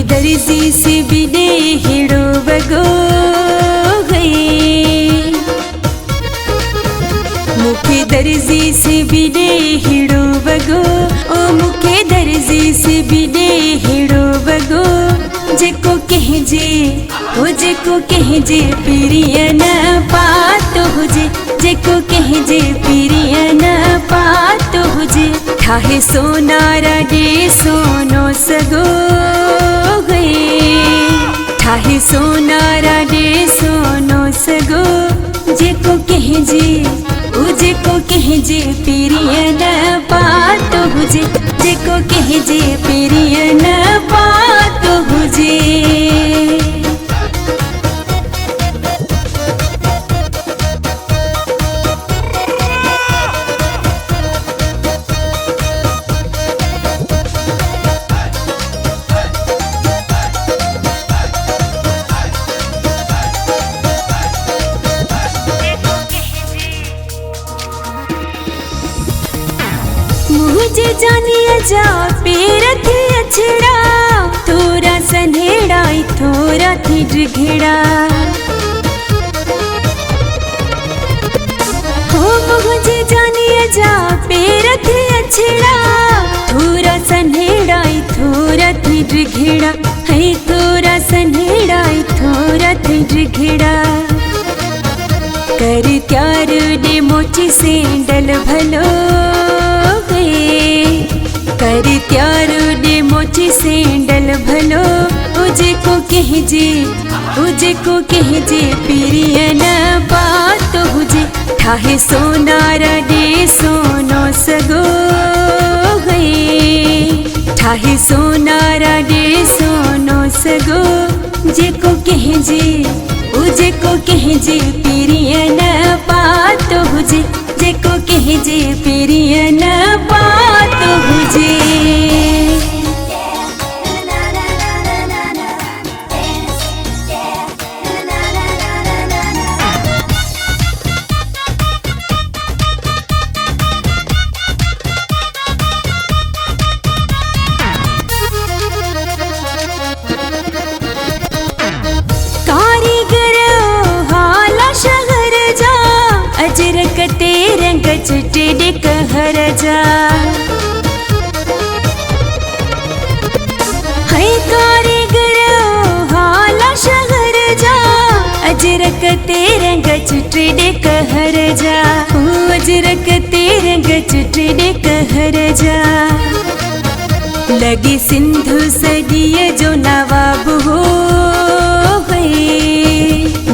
दर्जी से बिने हिड़ो बगो गए मुखे दर्जी से बिने हिड़ो बगो ओ मुखे दर्जी से बिने हिड़ो बगो जेको कहजे ओ जेको कहजे प्रिय न पातो हुजे जेको कहजे प्रिय न पातो हुजे ठाहे सोनारा दे सोनो सगो गए ठाहे सोनारा दे सोनो सगो जेको कहजे ओ जेको कहजे प्रिय न पातो हुजे जेको कहजे प्रिय न पातो हुजे मुझे जानिया जा पेर थी अछड़ा थोड़ा सनेड़ा थोड़ा थी ड्रिघेड़ा हो मुझे जानिया जा पेर थी अछड़ा थोड़ा सनेड़ा थोड़ा थी ड्रिघेड़ा है थोड़ा सनेड़ा थोड़ा थी ड्रिघेड़ा कर त्यार दे मोची से डल भलो कर त्यार दे मोची सेंडल भलो उजे को कहजे प्रिय न बात हुजे ठाहे सोनारा दे सोनो सगो गए ठाहे सोनारा दे सोनो सगो जेको कहजे उजे को कहजे प्रिय न बात हुजे जेको कहजे प्रिय न बात हुजे अजरक तेरंग चुटे कहर जा है कारीगर हाला शहर जा अजरक तेरंग चुटे कहर जा अजरक तेरंग चुटे कहर जा लगी सिंधु सदिय जो नवाब हो गए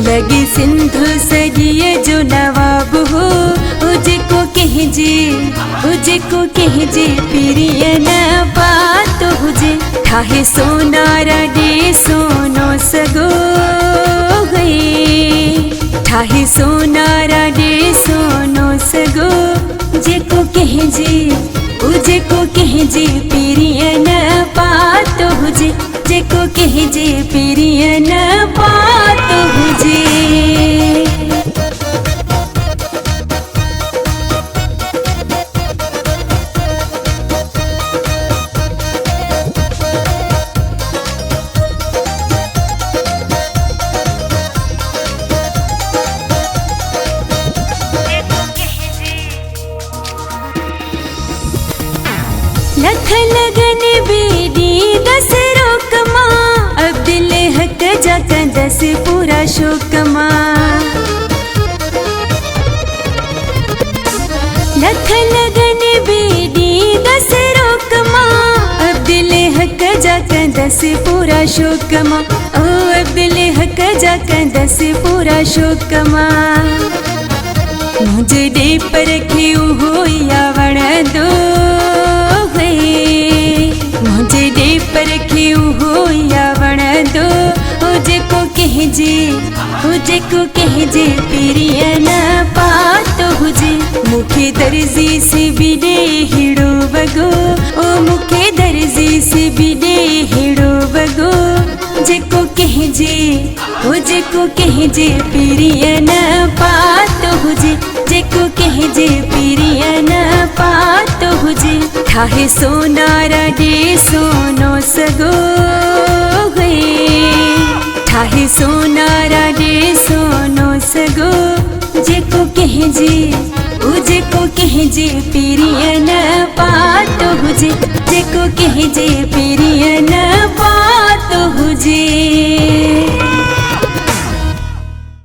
लगी सिंधु सदिय जो नवाब हो उजे को कहजे प्रिय न बात हुजे ठाहे सोनारा दे सोनो सगो गए ठाहे सोनारा दे सोनो सगो जेको कहजे प्रिय न बात हुजे जेको कहजे प्रिय न बात हुजे लख लगन बेदी दस रोकमा अब दिल हक जक दस पूरा शोकमा लख लगन बेदी दस रोकमा अब दिल हक जक दस पूरा शोकमा ओ अब दिल हक जक दस पूरा शोकमा मुझे दे पर क्यों हो या वण दो मुझे दे पर क्यों हो या वण दो उजे को कहजे प्रिय न पात हुजे मुखे दर्जी से बिने हिड़ो बगो ओ मुखे दर्जी से बिने हिड़ो बगो जेको कहजे ओ जेको कहजे प्रिय न पात हुजे जेको कहजे प्रिय न पात हुजे ठाहे सोनारा दे सोनो सगो पिरियन पात हुजे जेको कहे जे पिरियन पात हुजे।